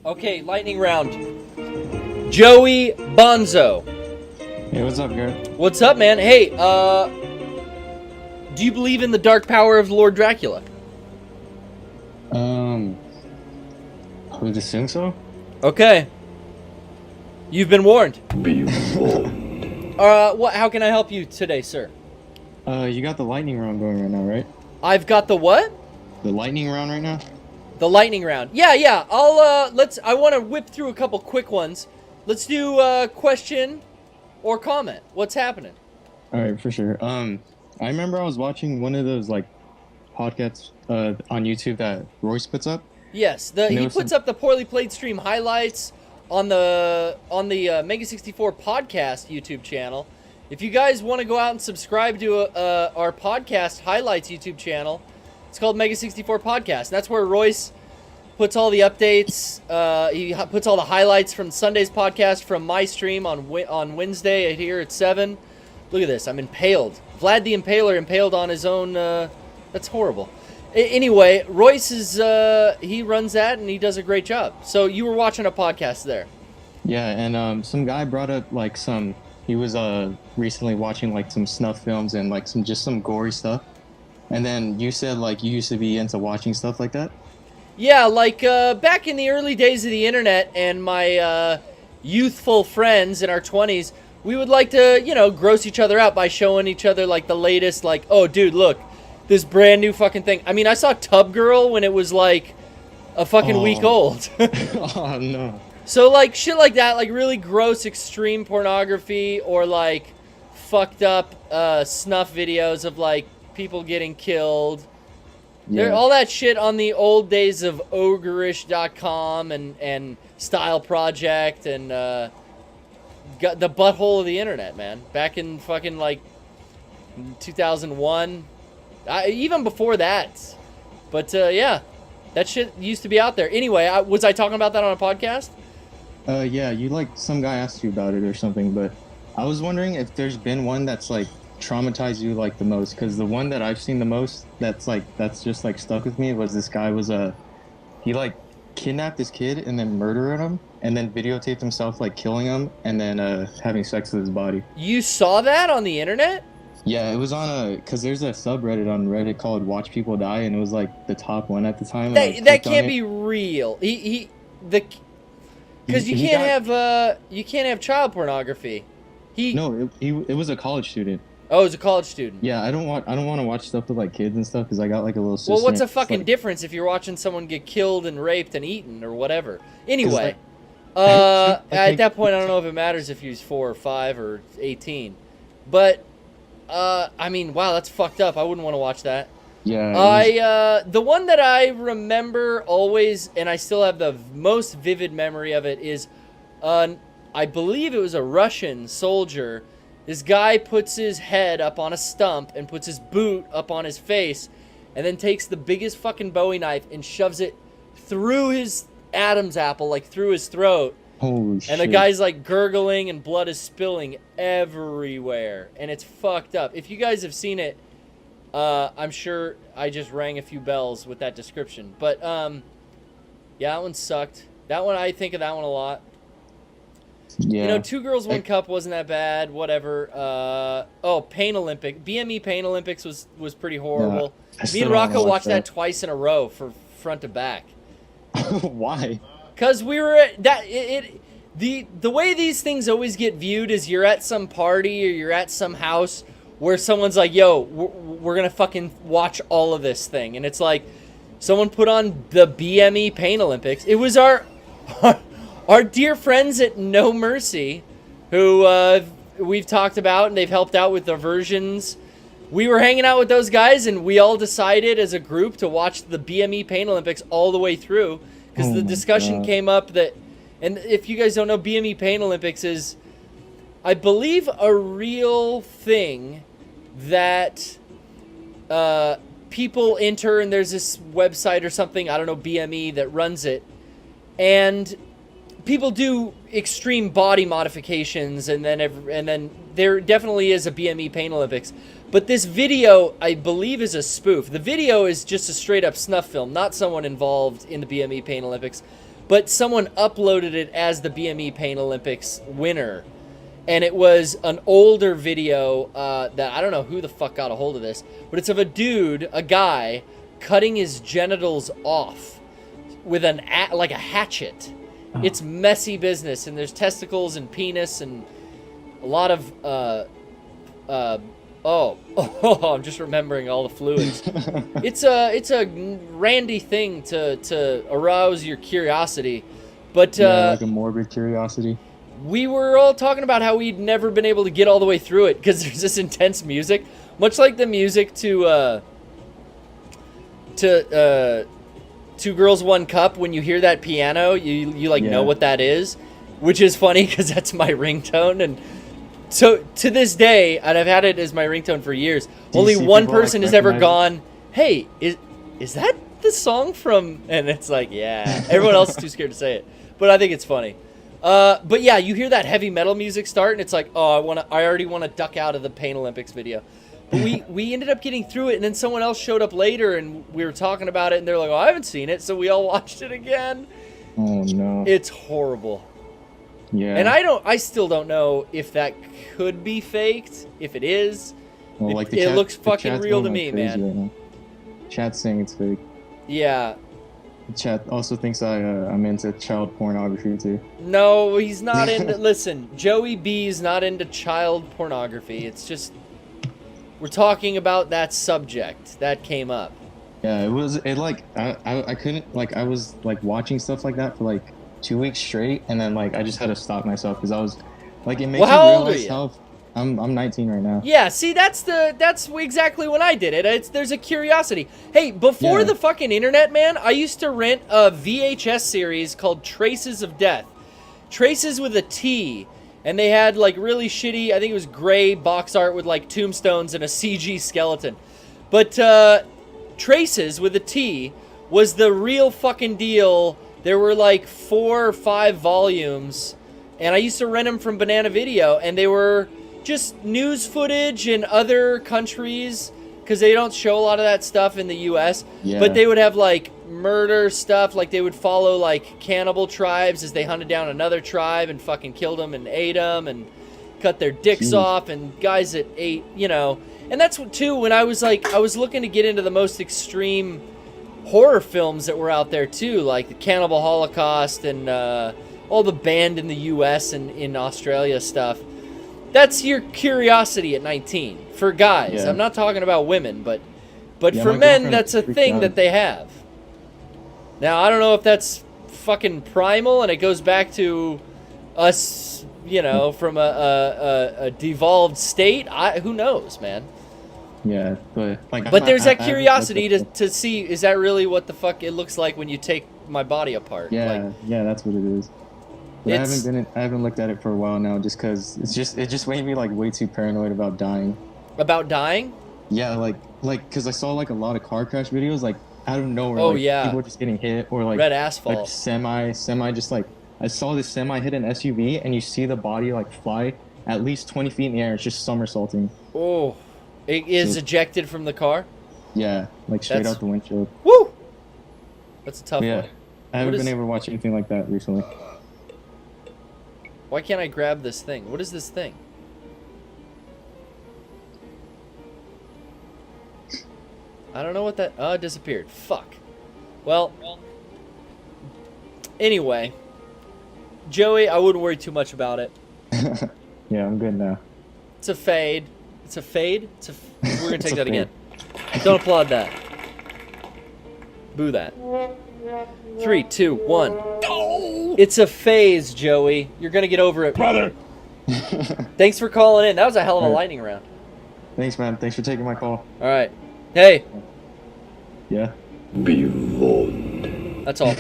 Okay, lightning round. Joey Bonzo. Hey, what's up, Garrett? What's up, man? Hey, do you believe in the dark power of Lord Dracula? I would assume so. Okay. You've been warned. Be warned. How can I help you today, sir? You got the lightning round going right now, right? I've got the what? The lightning round right now? The lightning round. Yeah. I want to whip through a couple quick ones. Let's do question or comment. What's happening? All right, for sure. I remember I was watching one of those like podcasts on YouTube that Royce puts up. Yes, he puts up the poorly played stream highlights on the Mega64 Podcast YouTube channel. If you guys want to go out and subscribe to our podcast highlights YouTube channel, it's called Mega64 Podcast. That's where Royce puts all the updates. He puts all the highlights from Sunday's podcast from my stream on Wednesday here at 7. Look at this. I'm impaled. Vlad the Impaler impaled on his own. That's horrible. Anyway, Royce is he runs that and he does a great job. So you were watching a podcast there. Yeah, and some guy brought up like he was recently watching like some snuff films and like some gory stuff. And then you said like you used to be into watching stuff like that? Yeah, like back in the early days of the internet and my youthful friends in our 20s, we would like to, gross each other out by showing each other like the latest, like, oh dude, look, this brand new fucking thing. I mean, I saw Tub Girl when it was like a fucking week old. Oh no. So like shit like that, like really gross extreme pornography or like fucked up snuff videos of like people getting killed. Yeah. All that shit on the old days of ogreish.com and Style Project and got the butthole of the internet, man. Back in fucking like 2001. Even before that. But yeah, that shit used to be out there. Anyway, was I talking about that on a podcast? Yeah, some guy asked you about it or something, but I was wondering if there's been one that's like traumatized you like the most, because the one that I've seen the most that's just like stuck with me was this guy was he like kidnapped this kid and then murdered him and then videotaped himself like killing him and then having sex with his body. You saw that on the internet? Yeah, it was on because there's a subreddit on Reddit called Watch People Die, and it was like the top one at the time. That can't be real. Because you can't have child pornography. It was a college student. Oh, it was a college student. Yeah, I don't want to watch stuff with like kids and stuff because I got like a little sister. Well, what's the fucking difference if you're watching someone get killed and raped and eaten or whatever? Anyway, at that point, I don't know if it matters if he's 4 or 5 or 18, but I mean, wow, that's fucked up. I wouldn't want to watch that. Yeah. The one that I remember always, and I still have the most vivid memory of it, is, I believe it was a Russian soldier. This guy puts his head up on a stump and puts his boot up on his face, and then takes the biggest fucking Bowie knife and shoves it through his Adam's apple, like through his throat. Holy shit. And the guy's like gurgling and blood is spilling everywhere. And it's fucked up. If you guys have seen it, I'm sure I just rang a few bells with that description. But, yeah, that one sucked. I think of that one a lot. Yeah. 2 Girls, 1 Cup wasn't that bad. Whatever. Pain Olympic. BME Pain Olympics was pretty horrible. Me and Rocco watched that twice in a row for front to back. Why? Because we were at that. The way these things always get viewed is you're at some party or you're at some house where someone's like, yo, we're going to fucking watch all of this thing. And it's like, someone put on the BME Pain Olympics. It was our dear friends at No Mercy, who we've talked about, and they've helped out with the versions. We were hanging out with those guys, and we all decided as a group to watch the BME Pain Olympics all the way through. Because the discussion came up that, and if you guys don't know, BME Pain Olympics is, I believe, a real thing that people enter, and there's this website or something, I don't know, BME, that runs it. And people do extreme body modifications, and then there definitely is a BME Pain Olympics. But this video, I believe, is a spoof. The video is just a straight-up snuff film, not someone involved in the BME Pain Olympics. but someone uploaded it as the BME Pain Olympics winner. And it was an older video that I don't know who the fuck got a hold of this, but it's of a guy, cutting his genitals off with like a hatchet. Oh. It's messy business, and there's testicles and penis and a lot of I'm just remembering all the fluids. It's a randy thing to arouse your curiosity, but like a morbid curiosity. We were all talking about how we'd never been able to get all the way through it because there's this intense music, much like the music to Two Girls, One Cup. When you hear that piano, you like know what that is, which is funny because that's my ringtone. And so to this day, and I've had it as my ringtone for years, only one person has ever gone, "Hey, is that the song from?" And it's like, yeah. Everyone else is too scared to say it, but I think it's funny. But yeah, you hear that heavy metal music start, and it's like, oh, I already want to duck out of the Pain Olympics video. But we ended up getting through it, and then someone else showed up later, and we were talking about it, and they're like, oh, I haven't seen it, so we all watched it again. Oh no, it's horrible. Yeah, and I still don't know if that could be faked. If it is, well, it looks fucking real to me, man. Right, chat's saying it's fake. Yeah. Chat also thinks I'm into child pornography too. No, he's not into. Listen, Joey B's not into child pornography. It's just we're talking about that subject that came up. Yeah, I couldn't I was like watching stuff like that for like 2 weeks straight, and then like I just had to stop myself because I was like, it makes you realize how. I'm 19 right now. Yeah, see, that's exactly when I did it. There's a curiosity. Hey, before the fucking internet, man, I used to rent a VHS series called Traces of Death. Traces with a T. And they had like really shitty, I think it was gray box art with like tombstones and a CG skeleton. But Traces with a T was the real fucking deal. There were like 4 or 5 volumes, and I used to rent them from Banana Video, and they were just news footage in other countries because they don't show a lot of that stuff in the US. Yeah. But they would have like murder stuff, like they would follow like cannibal tribes as they hunted down another tribe and fucking killed them and ate them and cut their dicks off, and guys that ate, and that's what too, when I was looking to get into the most extreme horror films that were out there too, like the Cannibal Holocaust and all the banned in the US and in Australia stuff. That's your curiosity at 19 for guys. Yeah. I'm not talking about women, but for men, that's a thing that they have. Now, I don't know if that's fucking primal and it goes back to us, from a devolved state. Who knows, man? Yeah, but there's that curiosity to see, is that really what the fuck it looks like when you take my body apart? Yeah, that's what it is. But I haven't looked at it for a while now, just because it just made me like way too paranoid about dying. About dying? Yeah, like because I saw like a lot of car crash videos, like out of nowhere. People just getting hit, or like red asphalt, like semi just like I saw this semi hit an SUV, and you see the body like fly at least 20 feet in the air. It's just somersaulting. Oh, it is ejected from the car. Yeah, like straight out the windshield. Woo! That's a tough one. I haven't been able to watch anything like that recently. Why can't I grab this thing? What is this thing? I don't know what that... Oh, it disappeared. Fuck. Well, anyway. Joey, I wouldn't worry too much about it. Yeah, I'm good now. It's a fade. It's a fade? We're going to take that again. Don't applaud that. Boo that. 3, 2, 1. No! It's a phase, Joey. You're going to get over it. Brother! Thanks for calling in. That was a hell of a lightning round. Thanks, man. Thanks for taking my call. All right. Hey. Yeah. Be warned. That's all.